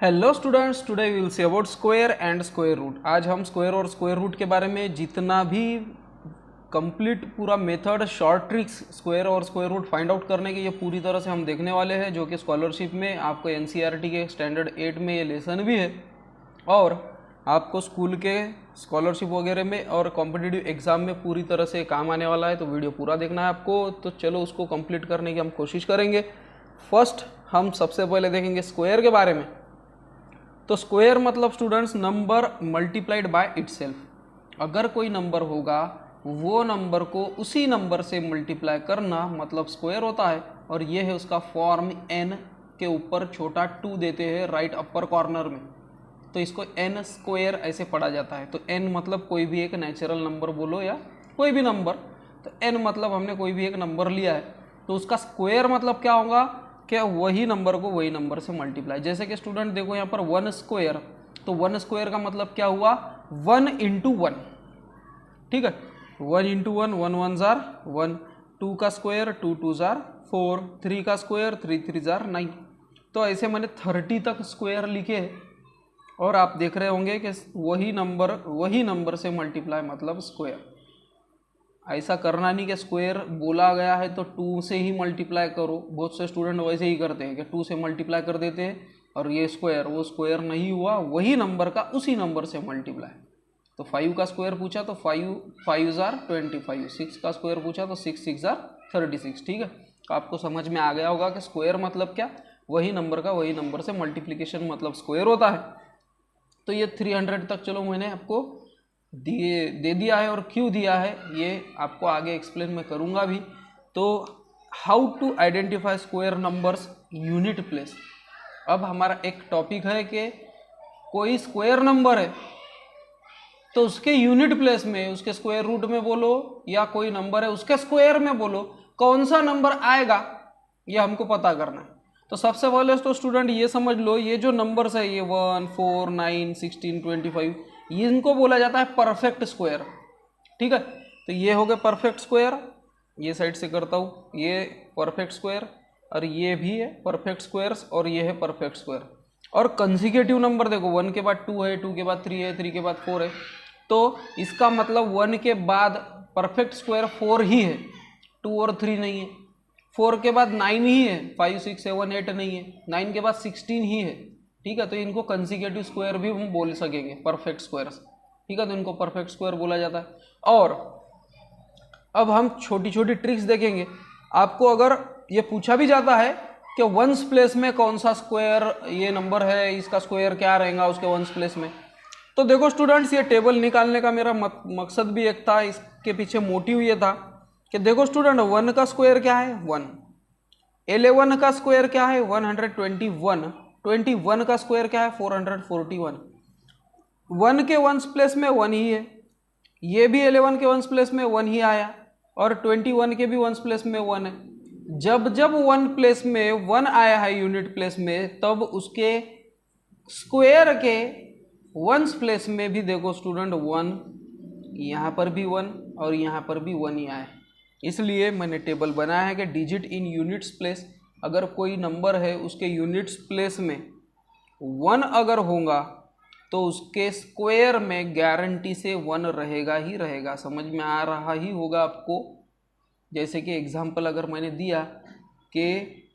Hello students, today we will see about square and square root. आज हम square और square root के बारे में जितना भी कंप्लीट पूरा मेथड, शॉर्ट ट्रिक्स स्क्वायर और स्क्वायर रूट फाइंड आउट करने के ये पूरी तरह से हम देखने वाले हैं, जो कि स्कॉलरशिप में आपको एनसीईआरटी के स्टैंडर्ड 8 में ये लेसन भी है और आपको स्कूल के स्कॉलरशिप वगैरह में और कॉम्पिटिटिव एग्जाम में पूरी तरह से काम आने वाला है। तो वीडियो पूरा देखना है आपको। तो चलो उसको कंप्लीट करने की हम कोशिश करेंगे। फर्स्ट हम सबसे पहले देखेंगे स्क्वायर के बारे में। तो स्क्वायर मतलब students number multiplied by itself. अगर कोई नंबर होगा वो नंबर को उसी नंबर से मल्टीप्लाई करना मतलब स्क्वायर होता है। और ये है उसका फॉर्म, n के ऊपर छोटा 2 देते हैं राइट अपर कॉर्नर में, तो इसको n स्क्वायर ऐसे पढ़ा जाता है। तो n मतलब कोई भी एक नेचुरल नंबर बोलो या कोई भी नंबर, तो n मतलब हमने कोई भी एक नंबर लिया है तो उसका स्क्वायर मतलब क्या होगा, क्या वही नंबर को वही नंबर से मल्टीप्लाई। जैसे कि स्टूडेंट देखो यहाँ पर 1 स्क्वायर, तो 1 स्क्वायर का मतलब क्या हुआ, 1 इंटू 1। ठीक है, 1 इंटू 1, 1 1 जार 1, 2 का स्क्वायर 2 2 जार 4, 3 का स्क्वायर 3 3 जार 9। तो ऐसे मैंने 30 तक स्क्वायर लिखे और आप देख रहे होंगे कि वही नंबर से मल्टीप्लाई मतलब स्क्वायर। ऐसा करना नहीं कि स्क्वायर बोला गया है तो 2 से ही मल्टीप्लाई करो। बहुत से स्टूडेंट वैसे ही करते हैं कि 2 से मल्टीप्लाई कर देते हैं और ये स्क्वायर, वो स्क्वायर नहीं हुआ, वही नंबर का उसी नंबर से मल्टीप्लाई। तो 5 का स्क्वायर पूछा तो 5 5 जार 25, 6 का स्क्वायर पूछा तो 6 6 जार 36। ठीक है, तो आपको समझ में आ गया होगा कि स्क्वायर मतलब क्या, वही नंबर का वही नंबर से मल्टीप्लीकेशन मतलब स्क्वायर होता है। तो ये 300 तक चलो मैंने आपको दे दिया है, और क्यों दिया है ये आपको आगे एक्सप्लेन मैं करूंगा भी। तो how to identify square numbers unit place. अब हमारा एक टॉपिक है कि कोई स्क्वायर नंबर है तो उसके यूनिट प्लेस में, उसके स्क्वायर रूट में बोलो या कोई नंबर है उसके स्क्वायर में बोलो, कौन सा नंबर आएगा ये हमको पता करना है। तो सबसे पहले तो स्टूडेंट ये समझ लो, ये जो नंबर्स है ये 1 4 9 16 25, इनको बोला जाता है परफेक्ट स्क्वायर। ठीक है, तो ये हो गए परफेक्ट स्क्वायर। ये साइड से करता हूँ, ये परफेक्ट स्क्वायर और ये भी है परफेक्ट स्क्वायर्स और ये है परफेक्ट स्क्वायर। और कंसेक्यूटिव नंबर देखो, 1 के बाद 2 है, 2 के बाद 3 है, 3 के बाद 4 है, तो इसका मतलब 1 के बाद परफेक्ट स्क्वायर 4 ही है, 2 और 3 नहीं है। 4 के बाद 9 ही है, 5 6 7 8 नहीं है, 9 के बाद 16 ही है। ठीक है, तो इनको कंसेक्यूटिव स्क्वायर भी हम बोल सकेंगे, परफेक्ट स्क्वायर्स। ठीक है, तो इनको परफेक्ट स्क्वायर बोला जाता है। और अब हम छोटी छोटी ट्रिक्स देखेंगे। आपको अगर ये पूछा भी जाता है कि वंस प्लेस में कौन सा स्क्वायर ये नंबर है, इसका स्क्वायर क्या रहेगा उसके वंस प्लेस में, तो देखो स्टूडेंट्स ये टेबल निकालने का मेरा मकसद भी एक था, इसके पीछे मोटिव ये था कि देखो स्टूडेंट 1 का स्क्वायर क्या है 1, 11 का स्क्वायर क्या है 121, 21 का स्क्वायर क्या है 441। 1 के वंस प्लेस में 1 ही है, ये भी 11 के वंस प्लेस में 1 ही आया और 21 के भी वंस प्लेस में 1 है। जब जब 1 प्लेस में 1 आया है यूनिट प्लेस में, तब उसके स्क्वायर के वंस प्लेस में भी देखो स्टूडेंट 1, यहाँ पर भी 1 और यहाँ पर भी 1 ही आया। इसलिए मैंने टेबल बनाया है कि डिजिट इन यूनिट्स प्लेस। अगर कोई नंबर है उसके यूनिट्स प्लेस में 1 अगर होगा तो उसके स्क्वायर में गारंटी से 1 रहेगा ही रहेगा। समझ में आ रहा ही होगा आपको। जैसे कि एग्जांपल अगर मैंने दिया कि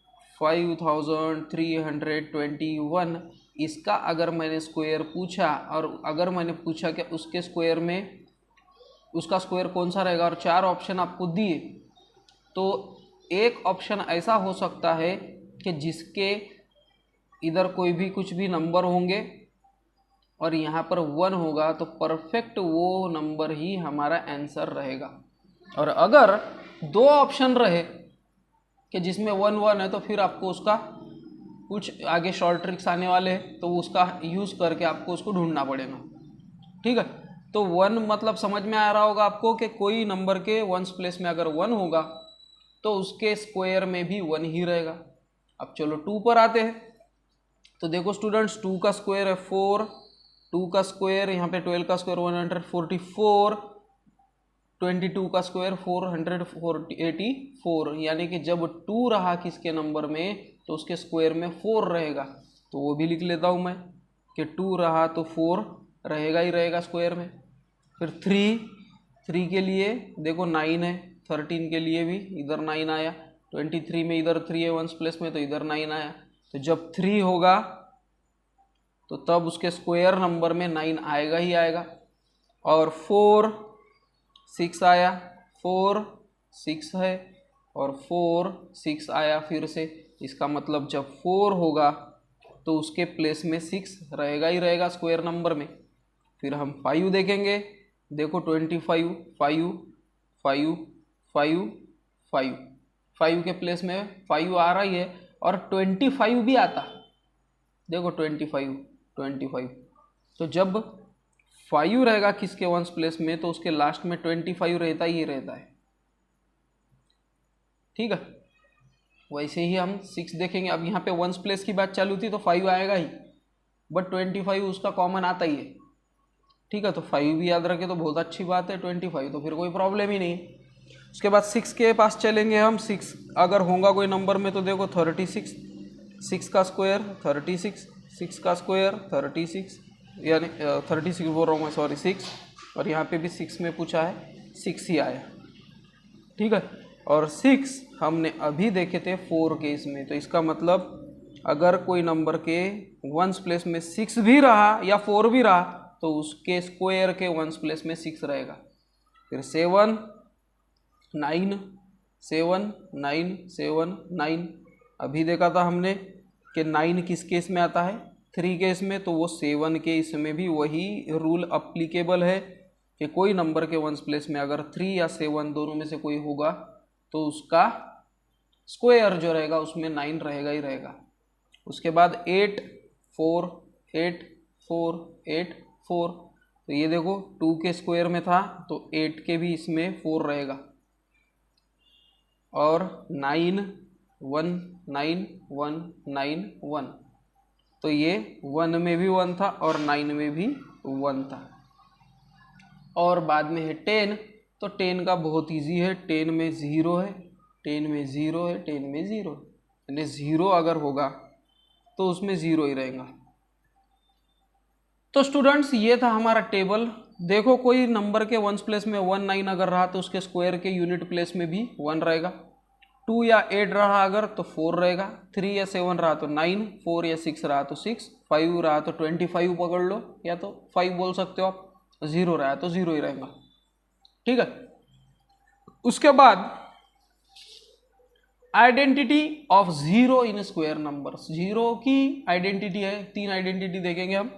5321, इसका अगर मैंने स्क्वायर पूछा और अगर मैंने पूछा कि उसके स्क्वायर में उसका स्क्वायर कौन सा रहेगा और 4 ऑप्शन आपको दिए, तो एक ऑप्शन ऐसा हो सकता है कि जिसके इधर कोई भी कुछ भी नंबर होंगे और यहाँ पर 1 होगा, तो परफेक्ट वो नंबर ही हमारा आंसर रहेगा। और अगर 2 ऑप्शन रहे कि जिसमें 1 1 है, तो फिर आपको उसका कुछ आगे शॉर्ट ट्रिक्स आने वाले हैं, तो उसका यूज़ करके आपको उसको ढूंढना पड़ेगा। ठीक है, तो 1 मतलब समझ में आ रहा होगा आपको कि कोई नंबर के वंस प्लेस में अगर 1 होगा तो उसके स्क्वायर में भी 1 ही रहेगा। अब चलो 2 पर आते हैं। तो देखो स्टूडेंट्स 2 का स्क्वायर है 4, 2 का स्क्वायर यहाँ पे 12 का स्क्वायर 144, 22 का स्क्वायर 484, यानी कि जब 2 रहा किसके नंबर में तो उसके स्क्वायर में 4 रहेगा। तो वो भी लिख लेता हूँ मैं कि 2 रहा तो 4 रहेगा ही रहेगा स्क्वायर में। फिर 3 के लिए देखो 9 है, 13 के लिए भी इधर 9 आया, 23 में इधर 3 है वंस प्लेस में तो इधर 9 आया। तो जब 3 होगा तो तब उसके स्क्वायर नंबर में 9 आएगा ही आएगा। और 4 6 आया, 4 6 है और 4 6 आया फिर से। इसका मतलब जब 4 होगा तो उसके प्लेस में 6 रहेगा ही रहेगा स्क्वायर नंबर में। फिर हम 5 देखेंगे, देखो 25 5 5 5 5 5 के प्लेस में 5 आ रहा ही है और 25 भी आता, देखो 25। तो जब 5 रहेगा किसके वंस प्लेस में तो उसके लास्ट में 25 रहता ही रहता है, ठीक है। वैसे ही हम 6 देखेंगे। अब यहाँ पे वंस प्लेस की बात चालू थी तो 5 आएगा ही, बट 25 उसका कॉमन आता ही है, ठीक है। तो 5 भी याद रखे तो बहुत अच्छी बात है, 25 तो फिर कोई प्रॉब्लम ही नहीं है। उसके बाद 6 के पास चलेंगे हम। 6 अगर होगा कोई नंबर में तो देखो 36, 6 का स्क्वायर 36, 6 का स्क्वायर 36, यानी 36 बोल रहा हूँ मैं, सॉरी 6, और यहाँ पे भी 6 में पूछा है 6 ही आया, ठीक है। और 6 हमने अभी देखे थे 4 के इसमें, तो इसका मतलब अगर कोई नंबर के वंस प्लेस में 6 भी रहा या 4 भी रहा तो उसके स्क्वायर के वंस प्लेस में 6 रहेगा। फिर 7 9 7 9 7 9, अभी देखा था हमने कि 9 किस केस में आता है, 3 केस में, तो वो 7 के इसमें भी वही रूल अप्लीकेबल है कि कोई नंबर के वंस प्लेस में अगर 3 या 7 दोनों में से कोई होगा तो उसका स्क्वायर जो रहेगा उसमें 9 रहेगा ही रहेगा। उसके बाद 8 4 8 4 8 4, तो ये देखो 2 के स्क्वायर में था तो 8 के भी इसमें 4 रहेगा। और 9 1 9 1 9 1, तो ये 1 में भी 1 था और 9 में भी 1 था। और बाद में है 10, तो 10 का बहुत इजी है, 10 में 0 है, 10 में 0 है, 10 में 0 है, यानी 0 अगर होगा तो उसमें 0 ही रहेगा। तो स्टूडेंट्स ये था हमारा टेबल। देखो कोई नंबर के वंस प्लेस में 1 9 अगर रहा तो उसके स्क्वायर के यूनिट प्लेस में भी 1 रहेगा। 2 या 8 रहा अगर तो 4 रहेगा, 3 या 7 रहा तो 9, 4 या 6 रहा तो 6, 5 रहा तो 25 पकड़ लो या तो 5 बोल सकते हो आप, 0 रहा तो 0 ही रहेगा, ठीक है। उसके बाद identity of 0 in square numbers, 0 की आइडेंटिटी है, 3 आइडेंटिटी देखेंगे हम।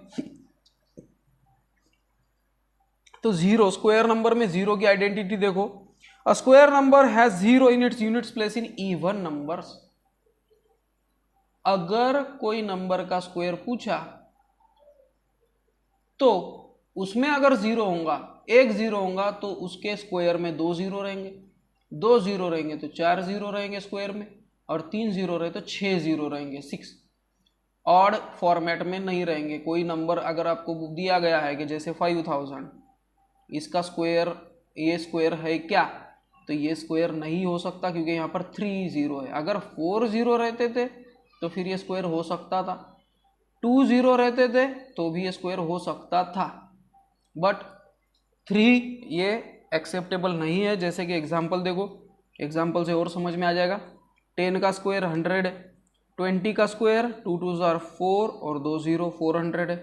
तो 0 स्क्वायर नंबर में 0 की आइडेंटिटी देखो, a square number has 0 in its units place in even numbers. अगर कोई नंबर का स्क्वायर पूछा तो उसमें अगर 0 होगा, एक 0 होगा तो उसके स्क्वायर में 2 0 रहेंगे, 2 0 रहेंगे तो 4 0 रहेंगे स्क्वायर में, और 3 0 रहे तो 6 0 रहेंगे, 6 ऑड फॉर्मेट में नहीं रहेंगे। कोई नंबर अगर आपको दिया गया है कि जैसे 5000, इसका स्क्वायर ये स्क्वायर है क्या, तो ये स्क्वायर नहीं हो सकता क्योंकि यहाँ पर 3 0 है। अगर 4 0 रहते थे तो फिर ये स्क्वायर हो सकता था, 2 0 रहते थे तो भी ये स्क्वायर हो सकता था, बट 3 ये एक्सेप्टेबल नहीं है। जैसे कि एग्जांपल देखो, एग्जांपल से और समझ में आ जाएगा। 10 का स्क्वायर 100 है, 20 का स्क्वायर 2 2 4 और 2 0 400 है।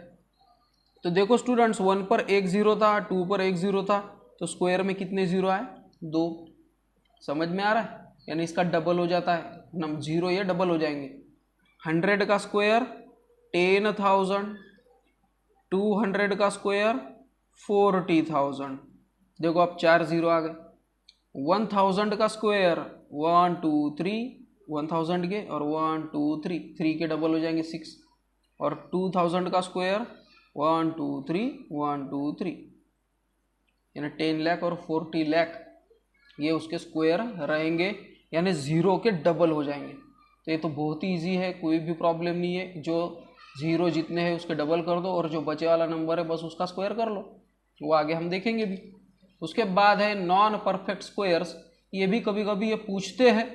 तो देखो स्टूडेंट्स, 1 पर 1 0 था, 2 पर 1 0 था, तो स्क्वायर में कितने 0 आए, 2। समझ में आ रहा है, यानी इसका डबल हो जाता है, 0 ये डबल हो जाएंगे। 100 का स्क्वायर 10,000, 200 का स्क्वायर 40,000, देखो अब 4 0 आ गए। 1000 का स्क्वायर 1 2 3, 1000 के और 1 2 3, 3 के डबल हो जाएंगे 6, और 2000 का स्क्वायर 1 2 3 1 2 3, यानी 10 लाख और 40 लाख ये उसके स्क्वायर रहेंगे, यानी 0 के डबल हो जाएंगे। तो ये तो बहुत ही ईजी है, कोई भी प्रॉब्लम नहीं है। जो 0 जितने हैं उसके डबल कर दो और जो बचे वाला नंबर है बस उसका स्क्वायर कर लो, वो आगे हम देखेंगे भी। उसके बाद है नॉन परफेक्ट स्क्वायर्स। ये भी कभी कभी ये पूछते हैं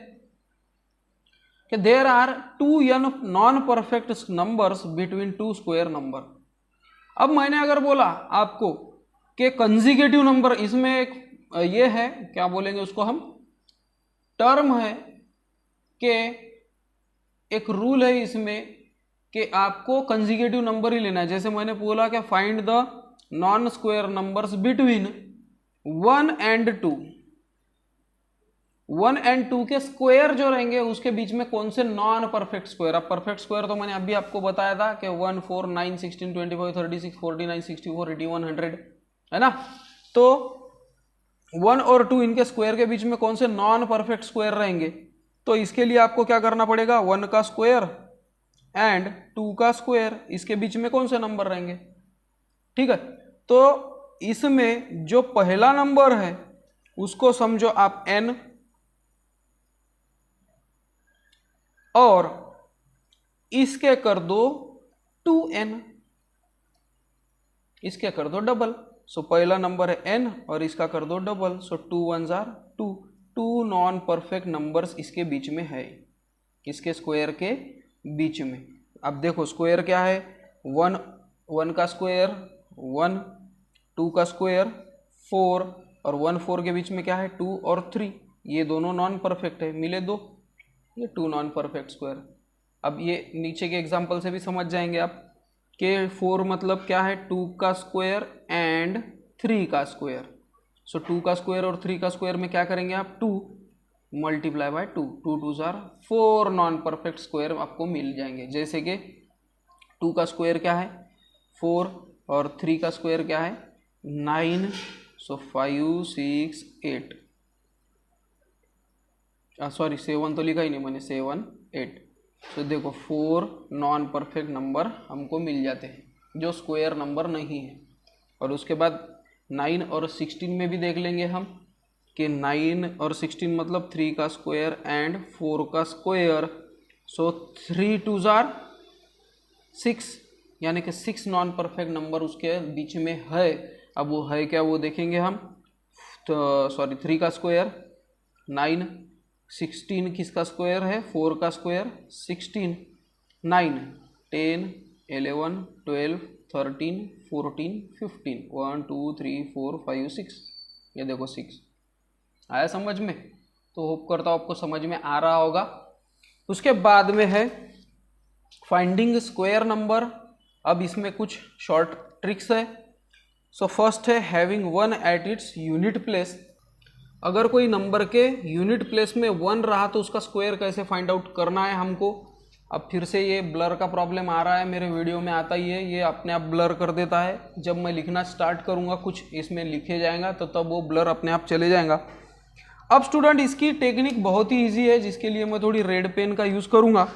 कि there are 2n non perfect numbers between two square number. अब मैंने अगर बोला आपको कि कंजिक्यूटिव नंबर, इसमें एक ये है, क्या बोलेंगे उसको हम, टर्म है कि एक रूल है इसमें कि आपको कंजिक्यूटिव नंबर ही लेना है। जैसे मैंने बोला कि find the non square numbers between 1 and 2। 1 and 2 के स्क्वायर जो रहेंगे उसके बीच में कौन से नॉन परफेक्ट स्क्वायर। अब परफेक्ट स्क्वायर तो मैंने अभी आपको बताया था कि 1, 4, 9, 16, 25, 36, 49, 64, 81, 100 है ना। तो 1 और 2 इनके स्क्वायर के बीच में कौन से नॉन परफेक्ट स्क्वायर रहेंगे। तो इसके लिए आपको क्या करना पड़ेगा, 1 का स्क्वायर एंड 2 का स्क्वायर, इसके बीच में कौन से नंबर रहेंगे। ठीक है, तो इसमें जो पहला नंबर है उसको समझो आप n, और इसके कर दो 2n, इसके कर दो डबल। सो पहला नंबर है n और इसका कर दो double. So 2 1s are 2। 2 non perfect numbers इसके बीच में है, इसके स्क्वायर के बीच में। अब देखो स्क्वायर क्या है, 1 का स्क्वायर 1, 2 का स्क्वायर 4, और 1 4 के बीच में क्या है 2 और 3, ये दोनों नॉन परफेक्ट है, मिले 2, ये 2 नॉन परफेक्ट स्क्वायर। अब ये नीचे के एग्जांपल से भी समझ जाएंगे आप कि 4 मतलब क्या है 2 का स्क्वायर एंड 3 का स्क्वायर। सो 2 का स्क्वायर और 3 का स्क्वायर में क्या करेंगे आप, 2 multiply by 2, 2 2s are 4 non perfect square आपको मिल जाएंगे। जैसे कि 2 का स्क्वायर क्या है 4 और 3 का स्क्वायर क्या है 9। सो 5 6 8, सॉरी 7 तो लिखा ही नहीं मैंने, 7 8। तो देखो 4 नॉन परफेक्ट नंबर हमको मिल जाते हैं जो स्क्वायर नंबर नहीं है। और उसके बाद 9 और 16 में भी देख लेंगे हम कि 9 और 16 मतलब 3 का स्क्वायर एंड 4 का स्क्वायर। सो 3 2s are 6, यानी कि 6 नॉन परफेक्ट नंबर उसके बीच में है। अब वो है क्या वो देखेंगे हम, तो सॉरी 3 का स्क्वायर 9, 16 किसका स्क्वायर है 4 का स्क्वायर 16, 9 10 11 12 13 14 15, 1 2 3 4 5 6, ये देखो 6 आया समझ में। तो होप करता हूँ आपको समझ में आ रहा होगा। उसके बाद में है फाइंडिंग स्क्वायर नंबर। अब इसमें कुछ शॉर्ट ट्रिक्स है। सो फर्स्ट है having 1 at its unit place. अगर कोई नंबर के यूनिट प्लेस में 1 रहा तो उसका स्क्वायर कैसे फाइंड आउट करना है हमको। अब फिर से ये ब्लर का प्रॉब्लम आ रहा है, मेरे वीडियो में आता ही है, ये अपने आप ब्लर कर देता है। जब मैं लिखना स्टार्ट करूँगा कुछ इसमें लिखे जाएगा तो तब वो ब्लर अपने आप चले जाएगा। अब स्टूडेंट इसकी टेक्निक बहुत ही ईजी है, जिसके लिए मैं थोड़ी रेड पेन का यूज़ करूँगा।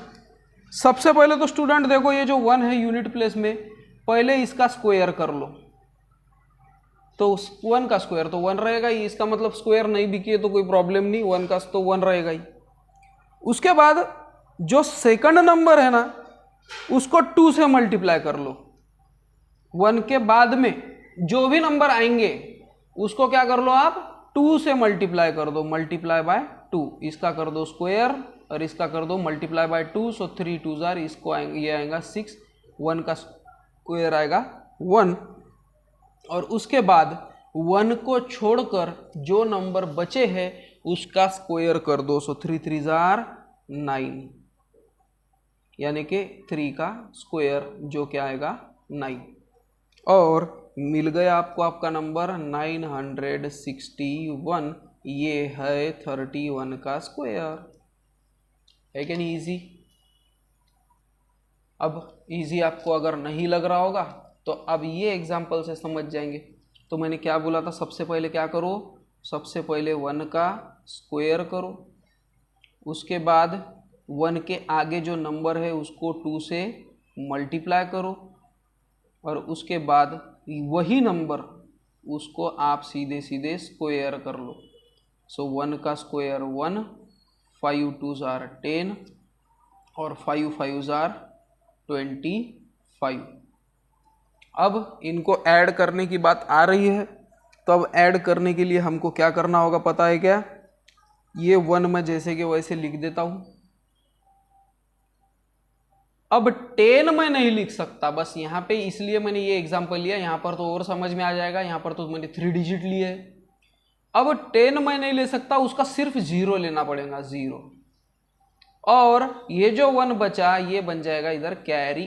सबसे पहले तो स्टूडेंट देखो ये जो 1 है यूनिट प्लेस में, पहले इसका स्क्वायर कर लो। तो 1 का स्क्वायर तो 1 रहेगा ही, इसका मतलब स्क्वायर नहीं भी किए तो कोई प्रॉब्लम नहीं, 1 का तो 1 रहेगा ही। उसके बाद जो सेकंड नंबर है ना उसको 2 से मल्टीप्लाई कर लो। 1 के बाद में जो भी नंबर आएंगे उसको क्या कर लो आप 2 से मल्टीप्लाई कर दो, मल्टीप्लाई बाय 2। इसका कर दो स्क्वायर और इसका कर दो multiply by 2। So 3 2s are, इसको आएंगे, ये आएगा 6, 1 का स्क्वायर आएगा 1। और उसके बाद 1 को छोड़कर जो नंबर बचे हैं उसका स्क्वायर कर दो। सो 3 3s are 9, यानी कि 3 का स्क्वायर जो क्या आएगा 9। और मिल गया आपको आपका नंबर 961। ये है 31 का स्क्वायर। है कि नहीं इजी। अब इजी आपको अगर नहीं लग रहा होगा तो अब ये एग्जाम्पल से समझ जाएंगे। तो मैंने क्या बोला था, सबसे पहले क्या करो, सबसे पहले 1 का स्क्वायर करो। उसके बाद 1 के आगे जो नंबर है उसको 2 से मल्टीप्लाई करो। और उसके बाद वही नंबर उसको आप सीधे सीधे स्क्वायर कर लो। सो 1 का स्क्वायर 1, 5 2s are 10 और 5 5s are 25। अब इनको ऐड करने की बात आ रही है, तो अब ऐड करने के लिए हमको क्या करना होगा पता है क्या। ये 1 मैं जैसे कि वैसे लिख देता हूँ, अब 10 मैं नहीं लिख सकता, बस यहाँ पे इसलिए मैंने ये एग्जांपल लिया, यहाँ पर तो और समझ में आ जाएगा, यहाँ पर तो मैंने 3 डिजिट लिए है। अब 10 मैं नहीं ले सकता, उसका सिर्फ 0 लेना पड़ेगा, 0, और ये जो 1 बचा ये बन जाएगा इधर कैरी,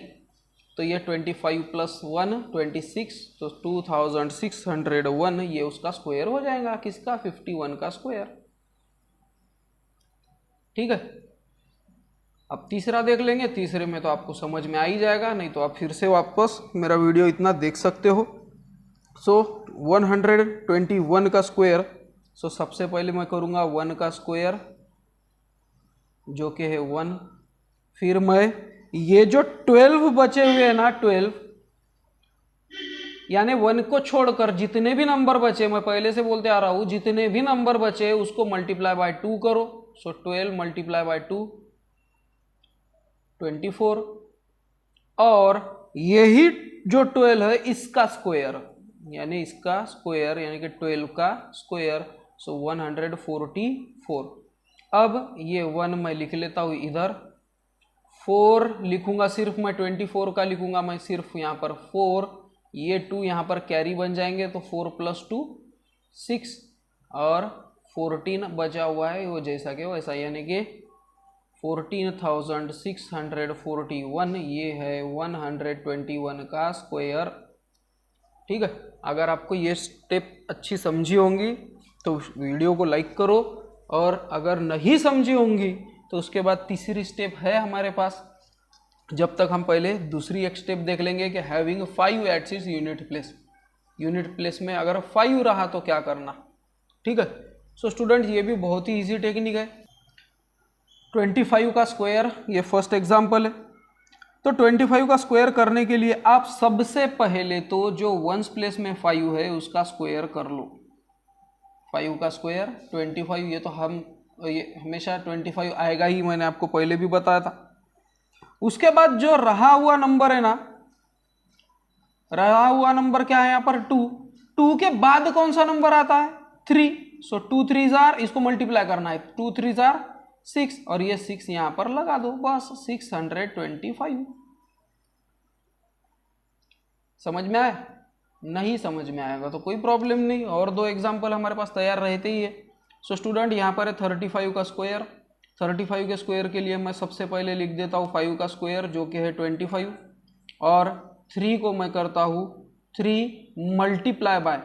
तो ये 25 + 1 26, तो 2601 ये उसका स्क्वायर हो जाएगा, किसका, 51 का स्क्वायर। ठीक है, अब तीसरा देख लेंगे, तीसरे में तो आपको समझ में आ ही जाएगा, नहीं तो आप फिर से वापस मेरा वीडियो इतना देख सकते हो। सो 121 का स्क्वायर, सो सबसे पहले मैं करूँगा 1 का स्क्वायर जो कि है 1, फिर मैं ये जो 12 बचे हुए हैं ना, 12 यानी 1 को छोड़कर जितने भी नंबर बचे, मैं पहले से बोलते आ रहा हूँ, जितने भी नंबर बचे उसको मल्टीप्लाई बाय 2 करो। सो 12 मल्टीप्लाई बाय 2 24, और यही जो 12 है इसका स्क्वायर, यानी इसका स्क्वायर यानी कि 12 का स्क्वायर, सो 144। अब ये 1 मैं लिख लेता हूँ इधर, 4 लिखूंगा सिर्फ मैं, 24 का लिखूंगा मैं सिर्फ यहाँ पर 4, ये 2 यहाँ पर कैरी बन जाएंगे, तो 4 + 2 6, और 14 बचा हुआ है वो जैसा कि वैसा, यानी कि 14,641, ये है 121 का स्क्वायर। ठीक है, अगर आपको ये स्टेप अच्छी समझी होंगी तो वीडियो को लाइक करो, और अगर नहीं समझी होंगी तो उसके बाद तीसरी स्टेप है हमारे पास। जब तक हम पहले दूसरी एक स्टेप देख लेंगे कि having 5 at its unit place, unit place में अगर 5 रहा तो क्या करना। ठीक है, सो स्टूडेंट ये भी बहुत ही इजी टेक्निक है। 25 का स्क्वायर, ये फर्स्ट एग्जाम्पल है। तो 25 का स्क्वायर करने के लिए आप सबसे पहले तो जो वंस प्लेस में 5 है उसका स्क्वायर कर लो। 5 का स्क्वायर 25, ये तो ये हमेशा 25 आएगा ही, मैंने आपको पहले भी बताया था। उसके बाद जो रहा हुआ नंबर है ना, रहा हुआ नंबर क्या है यहाँ पर, 2 के बाद कौन सा नंबर आता है, 3। सो 2 3 जार, इसको मल्टीप्लाई करना है, 2 3 जार 6, और ये 6 यहाँ पर लगा दो, बस 625। समझ में आया? नहीं समझ में आएगा तो कोई प्रॉब्लम नहीं, और 2 एग्जाम्पल हमारे पास तैयार रहते ही है। सो स्टूडेंट यहाँ पर है 35 का स्क्वायर। 35 के स्क्वायर के लिए मैं सबसे पहले लिख देता हूँ 5 का स्क्वायर जो कि है 25, और 3 को मैं करता हूँ 3 मल्टीप्लाई बाय,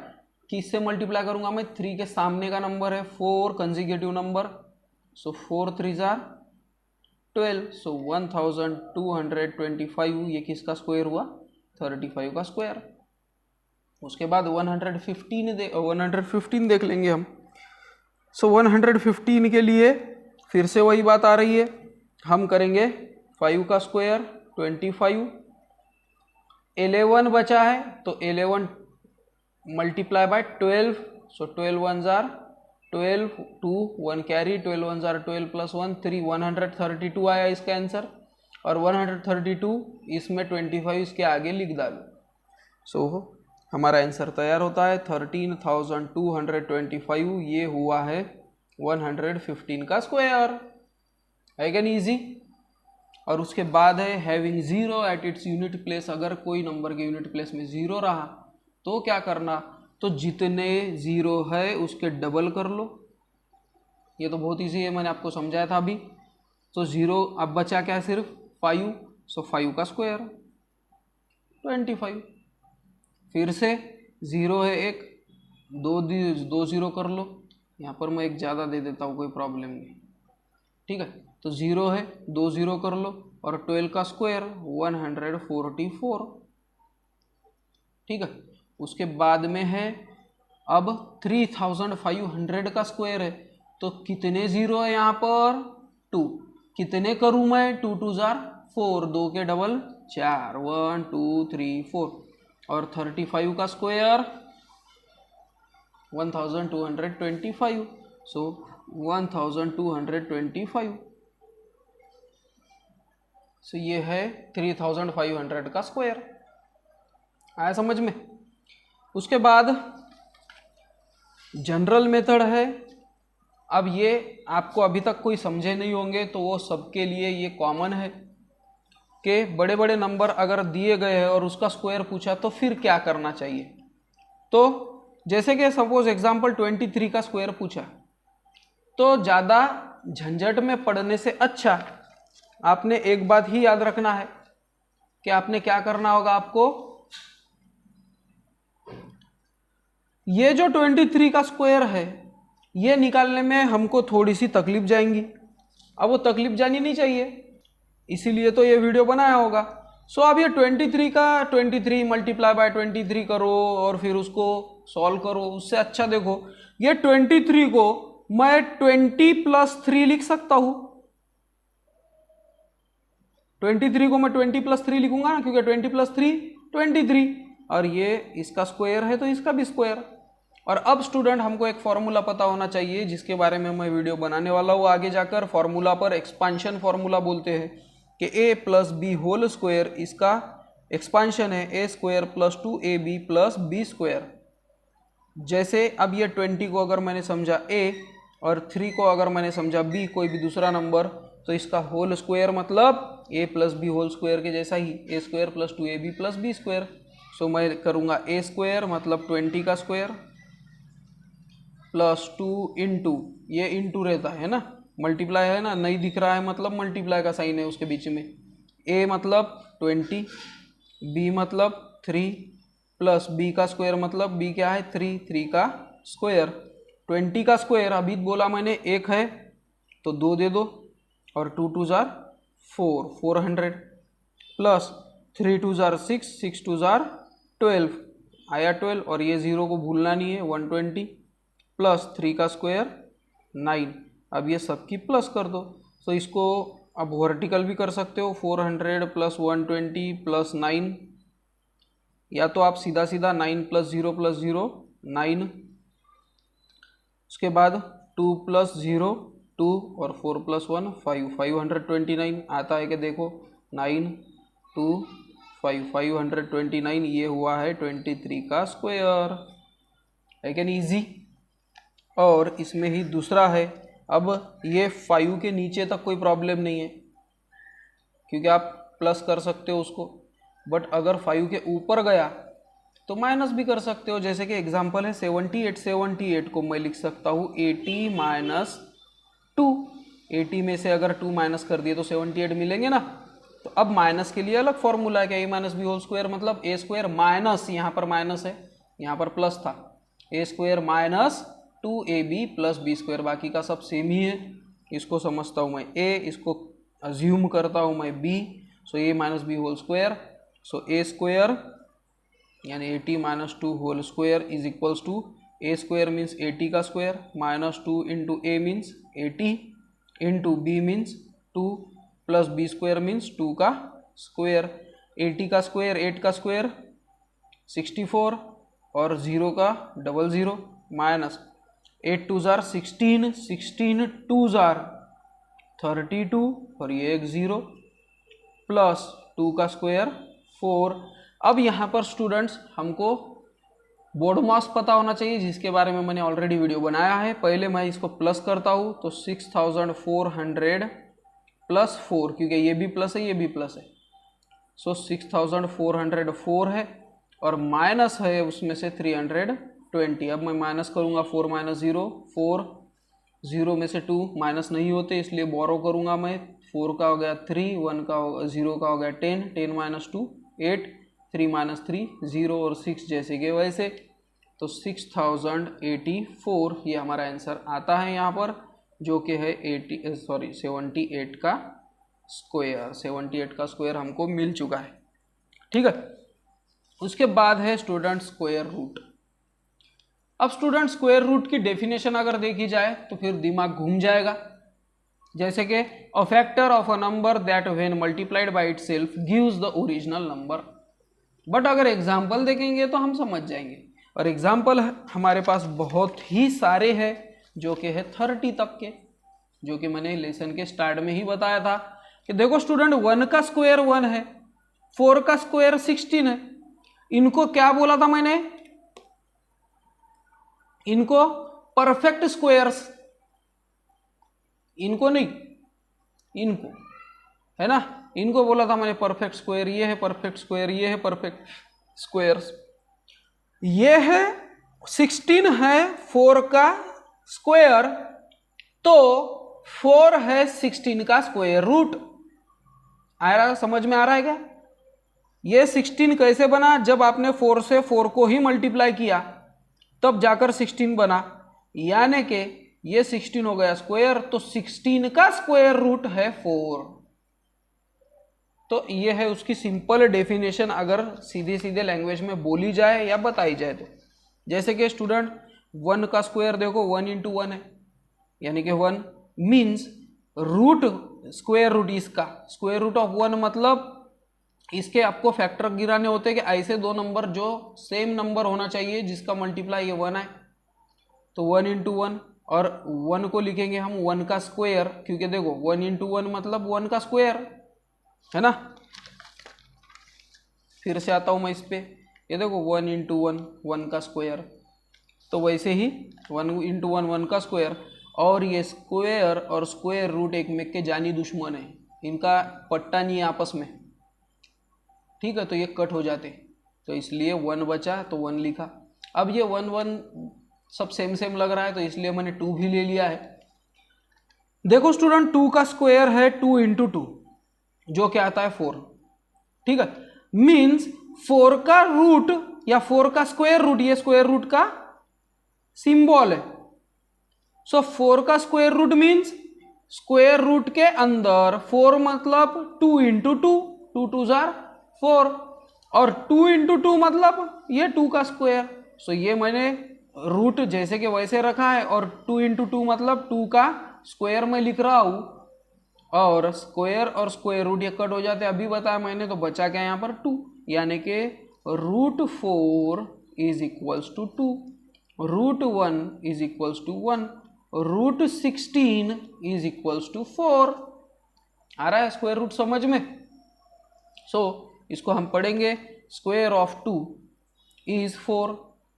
किससे मल्टीप्लाई करूँगा मैं, 3 के सामने का नंबर है 4 कंजिक्यूटिव नंबर, सो 4 3 जार 12, सो 1225, ये किसका स्क्वायर हुआ, 35 का स्क्वायर। उसके बाद 115 देख लेंगे हम। सो 115 के लिए फिर से वही बात आ रही है, हम करेंगे 5 का स्क्वायर 25, 11 बचा है तो 11 multiply by 12, so 12 1 jar 12, 2 1 carry, 12 1 jar 12 + 1 3, 132 आया इसका आंसर, और 132 इसमें 25 इसके आगे लिख डालो। सो हमारा आंसर तैयार होता है 13,225, ये हुआ है 115 का स्क्वायर। है क्या नहीं ईजी? और उसके बाद है having 0 at its unit place, अगर कोई नंबर के यूनिट प्लेस में 0 रहा तो क्या करना, तो जितने 0 है उसके डबल कर लो। ये तो बहुत ईजी है, मैंने आपको समझाया था अभी। तो 0 अब बचा क्या है, सिर्फ 5, सो 5 का स्क्वायर 25। फिर से 0 है एक, 2 0 कर लो, यहाँ पर मैं एक ज़्यादा दे देता हूँ, कोई प्रॉब्लम नहीं। ठीक है, तो 0 है, 2 0 कर लो, और 12 का स्क्वायर 144। ठीक है, उसके बाद में है अब 3500 का स्क्वायर है, तो कितने 0 है यहाँ पर, 2। कितने करूँ मैं, 2 2 जार 4, 2 के डबल 4, 1 2 3 4, और 35 का स्क्वायर 1225, सो 1225, सो ये है 3500 का स्क्वायर। आया समझ में? उसके बाद जनरल मेथड है। अब ये आपको अभी तक कोई समझे नहीं होंगे तो वो सबके लिए ये कॉमन है। कि बड़े बड़े नंबर अगर दिए गए हैं और उसका स्क्वायर पूछा तो फिर क्या करना चाहिए। तो जैसे कि सपोज एग्जांपल 23 का स्क्वायर पूछा, तो ज़्यादा झंझट में पड़ने से अच्छा आपने एक बात ही याद रखना है कि आपने क्या करना होगा, आपको ये जो 23 का स्क्वायर है ये निकालने में हमको थोड़ी सी तकलीफ जाएंगी। अब वो तकलीफ जानी नहीं चाहिए, इसीलिए तो ये वीडियो बनाया होगा। सो अब ये 23 का 23 मल्टीप्लाई बाय 23 करो और फिर उसको सॉल्व करो। उससे अच्छा देखो, ये 23 को मैं 20 + 3 लिख सकता हूं। 23 को मैं 20 + 3 लिखूंगा ना, क्योंकि 20 + 3 23, और ये इसका स्क्वायर है तो इसका भी स्क्वायर। और अब स्टूडेंट हमको एक फॉर्मूला पता होना चाहिए जिसके बारे में मैं वीडियो बनाने वाला हूँ आगे जाकर। फॉर्मूला पर एक्सपांशन फॉर्मूला बोलते हैं कि a + b होल स्क्वायर इसका एक्सपांशन है a² + 2ab + b²। जैसे अब ये 20 को अगर मैंने समझा a और 3 को अगर मैंने समझा b, कोई भी दूसरा नंबर, तो इसका होल स्क्वायर मतलब a + b होल स्क्वायर के जैसा ही a² + 2ab + b²। सो मैं करूँगा a² मतलब 20 का स्क्वायर + 2 इंटू, ये इंटू रहता है ना, मल्टीप्लाई है ना, नहीं दिख रहा है मतलब मल्टीप्लाई का साइन है उसके बीच में। a मतलब 20, b मतलब 3 प्लस b का स्क्वायर मतलब b क्या है 3 का स्क्वायर। 20 का स्क्वायर अभी बोला मैंने 1 है तो 2 दे दो, और 2 2 जार 4, 400 प्लस 3 2 जार 6, 6 2 जार 12 आया 12, और ये 0 को भूलना नहीं है 120 प्लस 3 का स्क्वायर 9। अब ये सबकी प्लस कर दो। तो इसको अब वर्टिकल भी कर सकते हो, 400 प्लस 120 प्लस 9, या तो आप सीधा सीधा 9 + 0 + 0 9, उसके बाद 2 + 0 2 और 4 + 1 5, 529 आता है कि देखो 9 2 5, 529 ये हुआ है 23 का स्क्वायर। है कि नहीं ईजी। और इसमें ही दूसरा है, अब ये 5 के नीचे तक कोई प्रॉब्लम नहीं है क्योंकि आप प्लस कर सकते हो उसको, बट अगर 5 के ऊपर गया तो माइनस भी कर सकते हो। जैसे कि एग्जांपल है 78, 78 को मैं लिख सकता हूँ 80 - 2, 80 में से अगर 2 माइनस कर दिए तो 78 मिलेंगे ना। तो अब माइनस के लिए अलग फॉर्मूला है कि a - b होल स्क्वायर मतलब a² माइनस, यहाँ पर माइनस है यहाँ पर प्लस था, a² - 2ab + b², बाकी का सब सेम ही है। इसको समझता हूँ मैं a, इसको अज्यूम करता हूँ मैं b, so a - b whole square, so a² यानी 80 - 2 whole square is equals to a² means 80 का square minus 2 into a means 80 into b means 2 plus b² means 2 का स्क्वायर। 80 का स्क्वायर 8 का स्क्वायर 64 और 0 का 00 माइनस 8 2 जार 16, 16 2 जार 32 और ये एक 0 प्लस 2 का स्क्वायर 4। अब यहाँ पर स्टूडेंट्स हमको बोर्ड मास पता होना चाहिए जिसके बारे में मैंने ऑलरेडी वीडियो बनाया है। पहले मैं इसको प्लस करता हूँ तो 6400 प्लस 4, क्योंकि ये भी प्लस है ये भी प्लस है, सो 6404 है, और माइनस है उसमें से 320। अब मैं माइनस करूँगा 4 - 0 4, 0 में से 2 माइनस नहीं होते इसलिए बोरो करूँगा मैं, 4 का हो गया 3, 1 का 0 का हो गया 10, 10 - 2 8, 3 - 3 0 और 6 जैसे कि वैसे, तो 6084 ये हमारा आंसर आता है यहाँ पर, जो कि है 78 का स्क्वायर। 78 का स्क्वायर हमको मिल चुका है, ठीक है। उसके बाद है स्टूडेंट स्क्वायर रूट। अब स्टूडेंट स्क्वायर रूट की डेफिनेशन अगर देखी जाए तो फिर दिमाग घूम जाएगा। जैसे कि a factor of a number that when multiplied by itself gives the original number. But अगर एग्जाम्पल देखेंगे तो हम समझ जाएंगे, और एग्जाम्पल हमारे पास बहुत ही सारे हैं जो कि है 30 तक के, जो कि मैंने लेसन के स्टार्ट में ही बताया था कि देखो स्टूडेंट 1 का स्क्वायर 1 है, 4 का स्क्वायर 16 है। इनको क्या बोला था मैंने, इनको परफेक्ट स्क्वायर्स, इनको नहीं, इनको, है ना, इनको बोला था मैंने परफेक्ट स्क्वायर, ये है परफेक्ट स्क्वायर, ये है परफेक्ट स्क्वायर्स, ये है 16 है 4 का स्क्वायर, तो 4 है 16 का स्क्वायर रूट। आ रहा, समझ में आ रहा है क्या? ये 16 कैसे बना? जब आपने 4 से 4 को ही मल्टीप्लाई किया तब जाकर 16 बना, यानी कि ये 16 हो गया स्क्वायर, तो 16 का स्क्वायर रूट है 4। तो ये है उसकी सिंपल डेफिनेशन, अगर सीधे सीधे लैंग्वेज में बोली जाए या बताई जाए तो। जैसे कि स्टूडेंट 1 का स्क्वायर देखो 1 इंटू 1 है, यानी कि 1 मीन्स रूट स्क्वायर रूट इसका स्क्वायर रूट ऑफ 1, मतलब इसके आपको फैक्टर गिराने होते हैं कि ऐसे दो नंबर जो सेम नंबर होना चाहिए जिसका मल्टीप्लाई ये 1 है, तो 1 इंटू 1, और 1 को लिखेंगे हम 1 का स्क्वायर, क्योंकि देखो 1 इंटू 1 मतलब 1 का स्क्वायर है ना। फिर से आता हूं मैं इस पे, ये देखो 1 इंटू 1 1 का स्क्वायर, तो वैसे ही 1 इंटू 1 1 का स्क्वायर, और ये स्क्वायर और स्क्वायर रूट एक में के जानी दुश्मन है, इनका पट्टा नहीं है आपस में, ठीक है, तो ये कट हो जाते, तो इसलिए 1 बचा तो 1 लिखा। अब ये 1 1 सब सेम सेम लग रहा है, तो इसलिए मैंने 2 भी ले लिया है। देखो स्टूडेंट 2 का स्क्वायर है 2 इंटू 2, जो क्या आता है 4, ठीक है, मीन्स 4 का रूट या 4 का स्क्वायर रूट, ये स्क्वायर रूट का सिंबल है। सो 4 का square root means square root के अंदर 4 मतलब 2 इंटू 2, 2 2 जार 4, और 2 इंटू 2 मतलब ये 2 का स्क्वायर। सो ये मैंने रूट जैसे कि वैसे रखा है, और 2 इंटू 2 मतलब 2 का स्क्वायर में लिख रहा हूं, और स्क्वायर और स्क्वायर रूट ये कट हो जाते हैं, अभी बताया मैंने, तो बचा क्या यहाँ पर 2, यानी कि root 4 is equals to 2, root 1 is equals to 1, root 16 is equals to 4। आ रहा है स्क्वायर रूट समझ में? सो इसको हम पढ़ेंगे, स्क्वायर ऑफ 2 इज 4,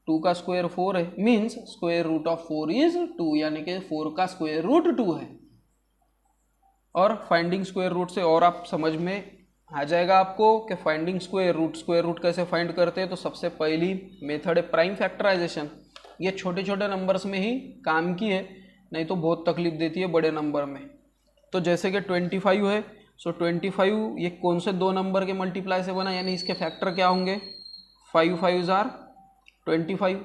2 का स्क्वायर 4 है, means square root of 4 is 2, यानी कि 4 का स्क्वायर रूट 2 है। और फाइंडिंग स्क्वायर रूट से और आप समझ में आ जाएगा आपको कि फाइंडिंग स्क्वायर रूट कैसे फाइंड करते हैं। तो सबसे पहली मेथड है प्राइम फैक्टराइजेशन, ये छोटे छोटे नंबर्स में ही काम की है, नहीं तो बहुत तकलीफ देती है बड़े नंबर में। तो जैसे कि 25 है, सो 25 ये कौन से दो नंबर के मल्टीप्लाई से बना, यानी इसके फैक्टर क्या होंगे, 5 5 जार 25।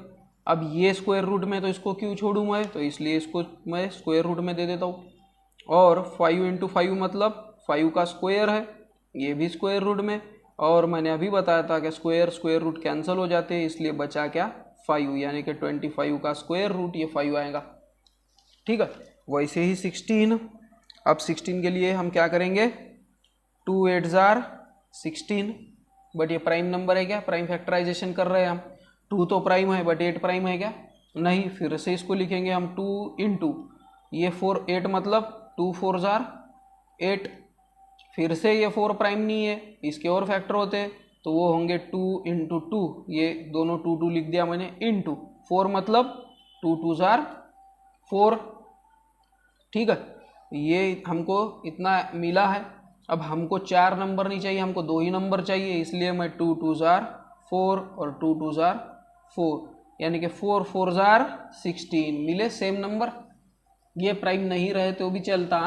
अब ये स्क्वायर रूट में, तो इसको क्यों छोड़ूं मैं, तो इसलिए इसको मैं स्क्वायर रूट में दे देता हूँ। और 5 इंटू 5 मतलब 5 का स्क्वायर है, ये भी स्क्वायर रूट में, और मैंने अभी बताया था कि स्क्वायर रूट कैंसिल हो जाते हैं, इसलिए बचा क्या 5, यानी कि 25 का स्क्वायर रूट ये 5 आएगा, ठीक है। वैसे ही 16, अब 16 के लिए हम क्या करेंगे, 2 8 जार 16, बट ये प्राइम नंबर है क्या, प्राइम फैक्टराइजेशन कर रहे हैं हम, 2 तो प्राइम है बट 8 प्राइम है क्या, नहीं, फिर से इसको लिखेंगे हम 2 इंटू ये 4 8 मतलब 2 4 जार 8, फिर से ये 4 प्राइम नहीं है, इसके और फैक्टर होते हैं, तो वो होंगे 2 इंटू 2, ये दोनों 2 2 लिख दिया मैंने, इंटू 4 मतलब 2 2 जार 4, ठीक है। ये हमको इतना मिला है। अब हमको 4 नंबर नहीं चाहिए, हमको 2 ही नंबर चाहिए, इसलिए मैं 2 2 जार 4 और 2 2 जार 4, यानी कि 4 4 जार 16 मिले सेम नंबर। ये प्राइम नहीं रहे तो भी चलता,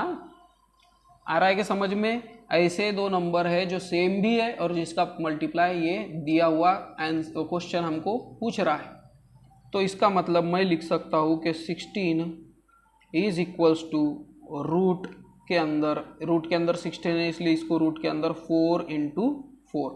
आ रहा है कि समझ में? ऐसे दो नंबर है जो सेम भी है और जिसका मल्टीप्लाई ये दिया हुआ क्वेश्चन हमको पूछ रहा है, तो इसका मतलब मैं लिख सकता हूँ कि 16 इज इक्वल्स टू रूट के अंदर 16 है, इसलिए इसको रूट के अंदर 4 इंटू 4,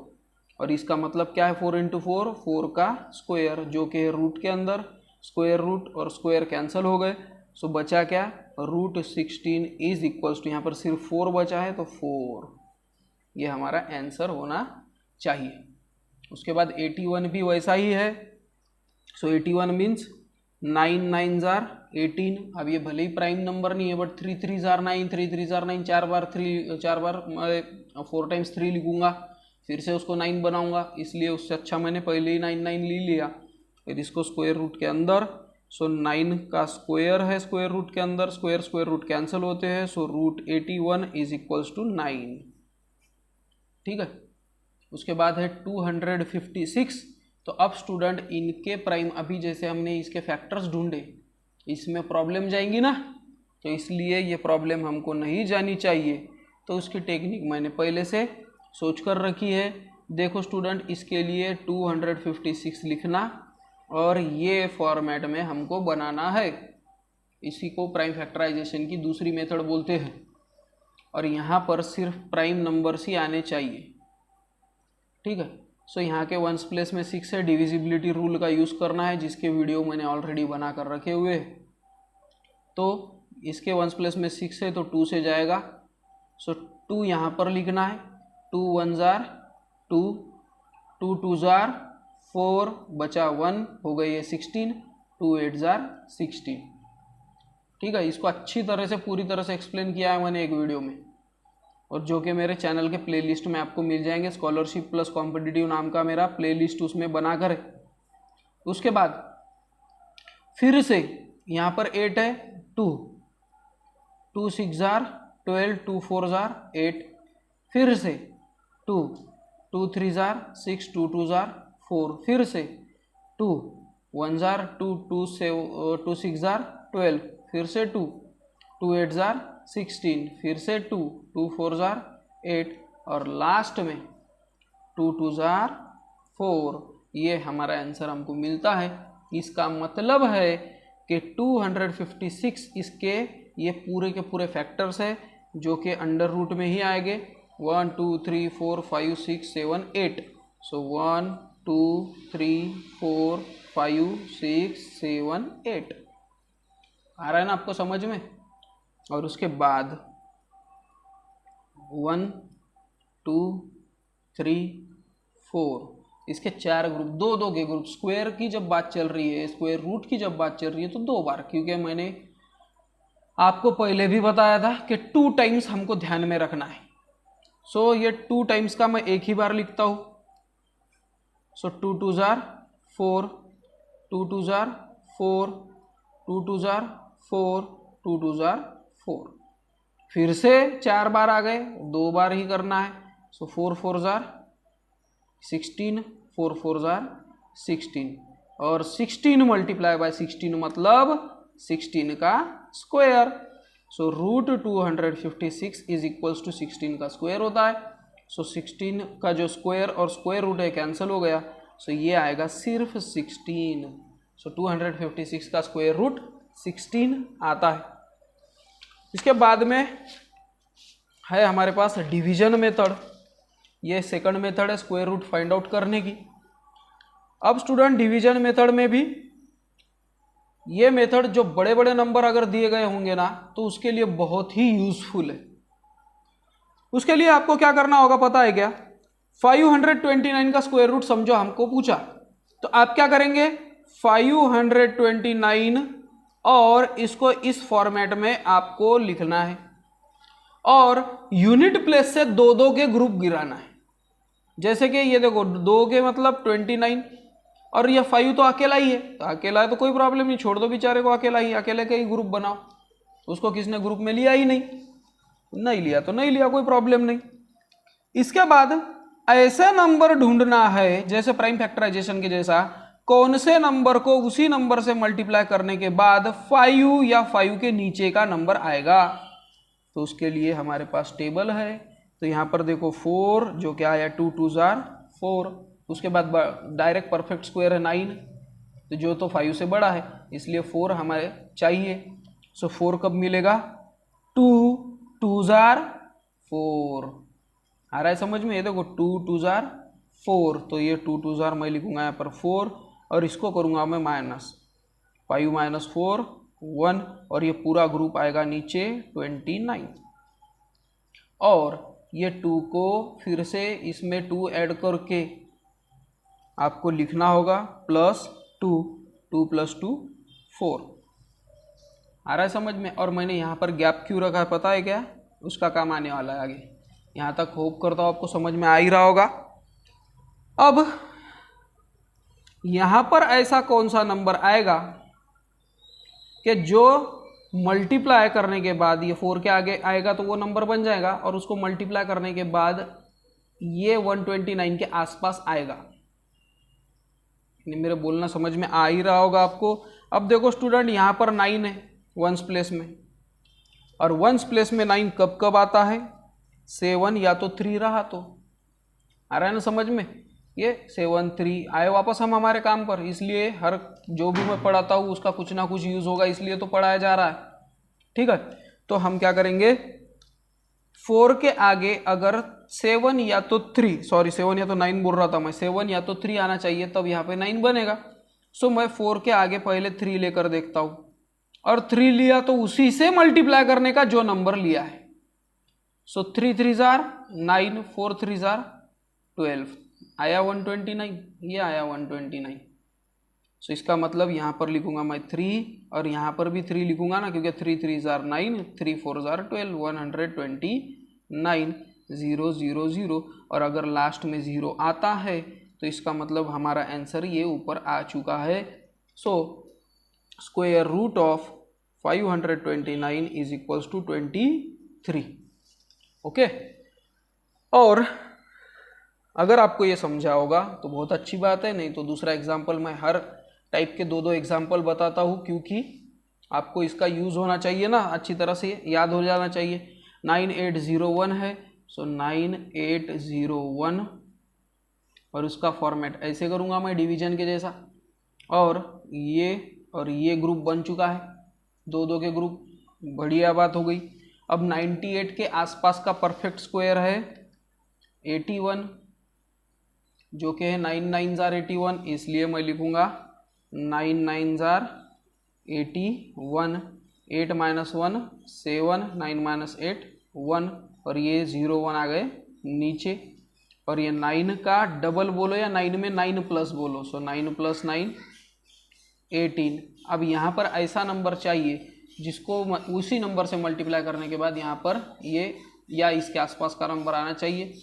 और इसका मतलब क्या है 4 इंटू 4, 4 का स्क्वायर, जो कि रूट के अंदर स्क्वायर रूट और स्क्वायर कैंसिल हो गए, सो बचा क्या, रूट 16 इज इक्वल्स टू, यहाँ पर सिर्फ 4 बचा है तो 4, ये हमारा आंसर होना चाहिए। उसके बाद 81 भी वैसा ही है, सो 81 मीन्स 9 9 जार 18। अब ये भले ही प्राइम नंबर नहीं है, but 3 3 jar 9, 3 3 jar 9, 4 bar 4 times 3 लिखूंगा, फिर से उसको 9 बनाऊंगा, इसलिए उससे अच्छा मैंने पहले ही 9 9 ले लिया। फिर इसको स्क्वायर रूट के अंदर, सो 9 का स्क्वायर है स्क्वायर रूट के अंदर, स्क्वायर रूट कैंसिल होते हैं, so root 81 is equals to 9। ठीक है। उसके बाद है 256। तो अब स्टूडेंट इनके प्राइम, अभी जैसे हमने इसके फैक्टर्स ढूंढे, इसमें प्रॉब्लम जाएंगी ना, तो इसलिए ये प्रॉब्लम हमको नहीं जानी चाहिए। तो उसकी टेक्निक मैंने पहले से सोच कर रखी है। देखो स्टूडेंट, इसके लिए 256 लिखना और ये फॉर्मेट में हमको बनाना है। इसी को प्राइम फैक्टराइजेशन की दूसरी मेथड बोलते हैं। और यहाँ पर सिर्फ प्राइम नंबर्स ही आने चाहिए, ठीक है। सो यहाँ के वंस प्लेस में 6 है, डिविजिबिलिटी रूल का यूज़ करना है, जिसके वीडियो मैंने ऑलरेडी बना कर रखे हुए हैं। तो इसके वंस प्लेस में 6 है तो 2 से जाएगा। सो 2 यहाँ पर लिखना है। 2 1 जार 2, 2 2 जार 4, बचा 1, हो गई है 16, 2 8 जार 16, ठीक है। इसको अच्छी तरह से पूरी तरह से एक्सप्लेन किया है मैंने एक वीडियो में, और जो कि मेरे चैनल के प्लेलिस्ट में आपको मिल जाएंगे। स्कॉलरशिप प्लस कॉम्पिटिटिव नाम का मेरा प्लेलिस्ट उसमें बनाकर है। उसके बाद फिर से यहाँ पर 8 है, 2 2 6 जार 12, 2 4 जार 8, फिर से 2 2 3 जार 6, 2 2 जार 4, फिर से 2 1 जार 2, 2 6 जार 12, फिर से 2 2 8 जार 16, फिर से 2 2 4 जार 8, और लास्ट में 2 2 जार 4। ये हमारा आंसर हमको मिलता है। इसका मतलब है कि 256 इसके ये पूरे के पूरे फैक्टर्स है, जो कि अंडर रूट में ही आएंगे। 1 2 3 4 5 6 7 8। सो 1 2 3 4 5 6 7 8 आ रहा है ना आपको समझ में। और उसके बाद 1 2 3 4 इसके 4 ग्रुप, दो के ग्रुप। स्क्वायर की जब बात चल रही है, स्क्वायर रूट की जब बात चल रही है, तो 2 बार, क्योंकि मैंने आपको पहले भी बताया था कि 2 टाइम्स हमको ध्यान में रखना है। सो ये 2 टाइम्स का मैं एक ही बार लिखता हूं। सो 2 2 जार 4, 2 2 जार 4, 2 2 जार 4, 2 2 जार 4, फिर से 4 बार आ गए, 2 बार ही करना है। सो 4 4 जार 16, 4 4 जार 16, और 16 मल्टीप्लाई बाय 16 मतलब 16 का square. So root 256 is equals to 16 का स्क्वायर होता है। सो 16 का जो स्क्वायर और स्क्वायर रूट है कैंसिल हो गया। सो ये आएगा सिर्फ 16। सो 256 का स्क्वायर रूट 16 आता है। इसके बाद में है हमारे पास डिवीजन मेथड। ये सेकंड मेथड है स्क्वायर रूट फाइंड आउट करने की। अब स्टूडेंट डिवीजन मेथड में भी ये मेथड, जो बड़े बड़े नंबर अगर दिए गए होंगे ना, तो उसके लिए बहुत ही यूजफुल है। उसके लिए आपको क्या करना होगा पता है क्या? 529 का स्क्वायर रूट समझो हमको पूछा, तो आप क्या करेंगे? 529 और इसको इस फॉर्मेट में आपको लिखना है, और यूनिट प्लेस से 2 के ग्रुप गिराना है। जैसे कि ये देखो 2 के मतलब 29, और ये 5 तो अकेला ही है, तो अकेला है तो कोई प्रॉब्लम नहीं, छोड़ दो बेचारे को अकेला ही, अकेले का ही ग्रुप बनाओ। उसको किसने ग्रुप में लिया ही नहीं लिया तो नहीं लिया, कोई प्रॉब्लम नहीं। इसके बाद ऐसा नंबर ढूंढना है जैसे प्राइम फैक्टराइजेशन के जैसा, कौन से नंबर को उसी नंबर से मल्टीप्लाई करने के बाद 5 या 5 के नीचे का नंबर आएगा। तो उसके लिए हमारे पास टेबल है। तो यहाँ पर देखो 4 जो क्या आया 2 2 जार 4, उसके बाद डायरेक्ट परफेक्ट स्क्वायर है 9, तो जो तो 5 से बड़ा है, इसलिए 4 हमारे चाहिए। सो 4 कब मिलेगा? 2 2 जार 4 आ रहा है समझ में? ये देखो 2 2 जार 4, तो ये 2 2 जार मैं लिखूंगा यहाँ पर 4, और इसको करूँगा मैं माइनस 5 माइनस 4 1, और ये पूरा ग्रुप आएगा नीचे 29। और ये 2 को फिर से इसमें 2 ऐड करके आपको लिखना होगा प्लस 2, 2 प्लस 2 4। आ रहा है समझ में? और मैंने यहाँ पर गैप क्यों रखा है पता है क्या? उसका काम आने वाला है आगे। यहाँ तक होप करता हूँ आपको समझ में आ ही रहा होगा। अब यहाँ पर ऐसा कौन सा नंबर आएगा कि जो मल्टीप्लाई करने के बाद ये 4 के आगे आएगा तो वो नंबर बन जाएगा, और उसको मल्टीप्लाई करने के बाद ये 129 के आसपास आएगा। मेरे बोलना समझ में आ ही रहा होगा आपको। अब देखो स्टूडेंट, यहाँ पर 9 है वंस प्लेस में, और वंस प्लेस में 9 कब कब आता है? 7 या तो 3 रहा तो, आ रहा है ना समझ में? ये 7 3 आए वापस हम हमारे काम पर, इसलिए हर जो भी मैं पढ़ाता हूँ उसका कुछ ना कुछ यूज होगा, इसलिए तो पढ़ाया जा रहा है। ठीक है, तो हम क्या करेंगे, 4 के आगे अगर 7 या तो 3, सॉरी 7 या तो 9 बोल रहा था मैं, 7 या तो 3 आना चाहिए, तब यहाँ पे 9 बनेगा। सो मैं 4 के आगे पहले 3 लेकर देखता हूँ, और 3 लिया तो उसी से मल्टीप्लाई करने का जो नंबर लिया है। सो 3 3 जार 9, 4 3 जार 12, आया 129, ये आया 129। सो इसका मतलब यहाँ पर लिखूंगा मैं 3, और यहाँ पर भी 3 लिखूंगा ना, क्योंकि 3 3 जार 9, 3 4 जार 12, 129 0 0 0, और अगर लास्ट में 0 आता है तो इसका मतलब हमारा आंसर ये ऊपर आ चुका है। So square root of 529 is equals to 23। Okay, और अगर आपको ये समझा होगा तो बहुत अच्छी बात है, नहीं तो दूसरा एग्जाम्पल मैं हर टाइप के 2 एग्जाम्पल बताता हूँ, क्योंकि आपको इसका यूज होना चाहिए ना, अच्छी तरह से याद हो जाना चाहिए। 9801 है, सो 9801, और उसका फॉर्मेट ऐसे करूँगा मैं डिवीजन के जैसा, और ये ग्रुप बन चुका है, 2 के ग्रुप, बढ़िया बात हो गई। अब 98 के आसपास का परफेक्ट स्क्वायर है 81, जो कि है 9 9 जार 81, इसलिए मैं लिखूंगा 9 9 जार 81, 8 - 1 7, 9 - 8 1, और ये 0 1 आ गए नीचे, और ये 9 का डबल बोलो या 9 में 9 प्लस बोलो, सो 9 + 9 18। अब यहाँ पर ऐसा नंबर चाहिए जिसको उसी नंबर से मल्टीप्लाई करने के बाद यहाँ पर ये या इसके आसपास का नंबर आना चाहिए।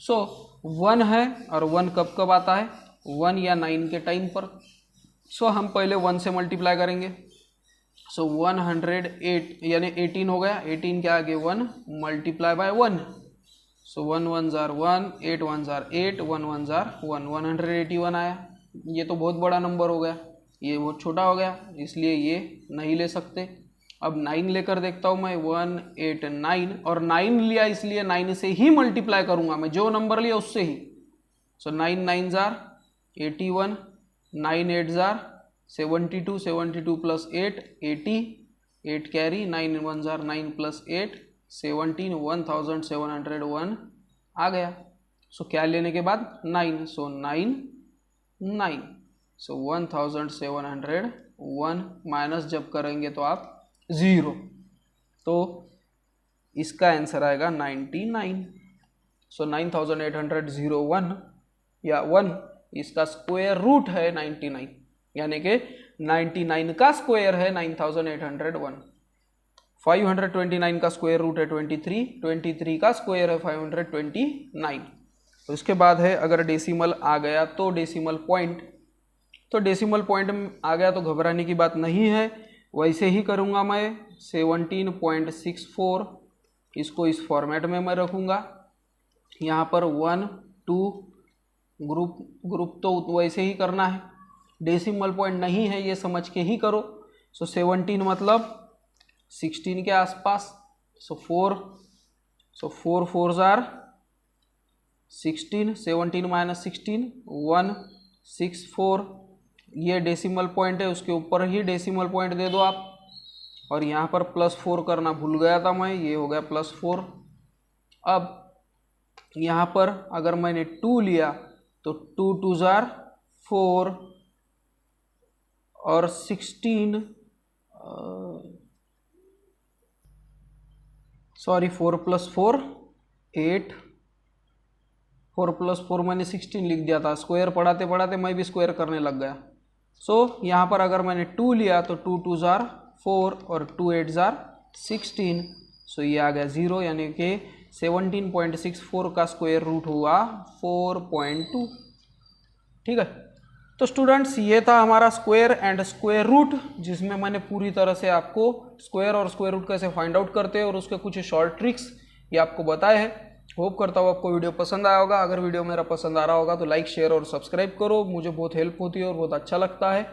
सो 1 है, और 1 कब कब आता है? 1 या 9 के टाइम पर। सो हम पहले 1 से मल्टीप्लाई करेंगे, सो 108 यानी 18 हो गया, 18 के आगे 1 multiply by 1, so 1 1 jar 1, 8 1 jar 8, 1 1 jar 1, 181 आया। ये तो बहुत बड़ा नंबर हो गया, ये बहुत छोटा हो गया, इसलिए ये नहीं ले सकते। अब 9 लेकर देखता हूँ मैं, 189, और 9 लिया इसलिए 9 से ही मल्टीप्लाई करूँगा मैं, जो नंबर लिया उससे ही। सो 9 9 जार 81, 9 8 जार 72, 72 + 8 80, 8 कैरी, 9 1 जार 9 + 8 17, 1701 आ गया। सो क्या लेने के बाद? 9, सो 9 9, सो 1701 माइनस जब करेंगे तो आप 0, तो इसका आंसर आएगा 99। सो 9801 या 1 इसका स्क्वायर रूट है 99, यानी कि 99 का स्क्वायर है 9801। 529 का स्क्वायर रूट है 23, 23 का स्क्वायर है 529। तो इसके बाद है अगर डेसिमल आ गया तो डेसिमल पॉइंट, तो डेसिमल पॉइंट में आ गया तो घबराने की बात नहीं है, वैसे ही करूँगा मैं 17.64, इसको इस फॉर्मेट में मैं रखूँगा। यहाँ पर 1 2 ग्रुप तो वैसे ही करना है, डेसिमल पॉइंट नहीं है ये समझ के ही करो। सो 17 मतलब 16 के आसपास, सो 4 4 जार 16, 17 - 16 164, ये डेसिमल पॉइंट है, उसके ऊपर ही डेसिमल पॉइंट दे दो आप। और यहाँ पर +4 करना भूल गया था मैं, ये हो गया +4। अब यहाँ पर अगर मैंने 2 लिया तो 2 2 जार 4, और 16 सॉरी 4 + 4 8, 4 + 4 मैंने 16 लिख दिया था, स्क्वायर पढ़ाते पढ़ाते मैं भी स्क्वायर करने लग गया। सो यहाँ पर अगर मैंने 2 लिया तो 2 2 जार 4, और 2 8 जार 16, सो ये आ गया 0, यानी कि 17.64 का स्क्वायर रूट हुआ 4.2। ठीक है, तो स्टूडेंट्स ये था हमारा स्क्वायर एंड स्क्वायर रूट, जिसमें मैंने पूरी तरह से आपको स्क्वायर और स्क्वायर रूट कैसे फाइंड आउट करते हैं और उसके कुछ शॉर्ट ट्रिक्स ये आपको बताए हैं। होप करता हूँ आपको वीडियो पसंद आया होगा। अगर वीडियो मेरा पसंद आ रहा होगा तो लाइक शेयर और सब्सक्राइब करो, मुझे बहुत हेल्प होती है और बहुत अच्छा लगता है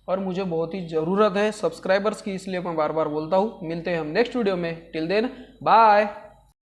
और मुझे बहुत ही ज़रूरत है सब्सक्राइबर्स की, इसलिए मैं बार बार बोलता हूँ। मिलते हैं हम नेक्स्ट वीडियो में, टिल देन बाय।